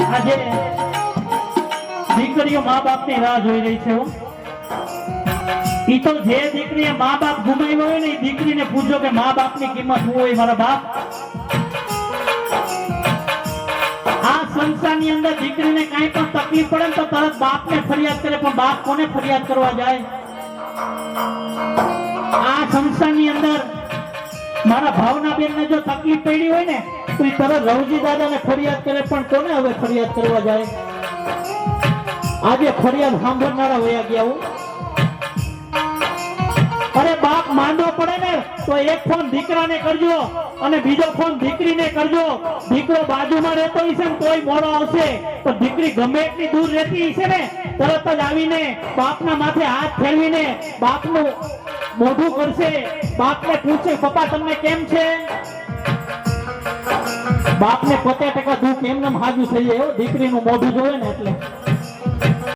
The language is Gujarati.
આજે દીકરીઓ મા બાપ ની રાહ જોઈ રહી છે ઈ તો જે દીકરીએ મા બાપ ગુમાવ્યો હોય ને એ દીકરીને પૂછો કે મા બાપ ની કિંમત શું હોય મારા બાપ આ સંસારની અંદર દીકરીને કઈ પણ તકલીફ પડે ને તો તરત બાપને ફરિયાદ કરે પણ બાપ કોને ફરિયાદ કરવા જાય આ સંસારની અંદર મારા ભાવના બેન ને જો તકલીફ પડી હોય ને તો એ તરત રવજી દાદાને ફરિયાદ કરે પણ કોને હવે ફરિયાદ કરવા જાય આજે ફરિયાદ સાંભળનારા વયા ગયા હું અરે બાપ માંદો પડે ને તો એક ફોન દીકરાને કરજો અને બીજો ફોન દીકરીને કરજો દીકરો બાજુમાં રહેતો હશે ને તોય મોડો આવશે તો દીકરી ગમે એટલી દૂર રહેતી હશે ને તરત જ આવીને બાપના માથે હાથ ફેરવીને બાપનું મોઢું કરશે બાપને પૂછે પપ્પા તમને કેમ છે બાપને 50% દુઃખ એમને હાજુ થઈ જાય દીકરીનું મોઢું જોવે ને એટલે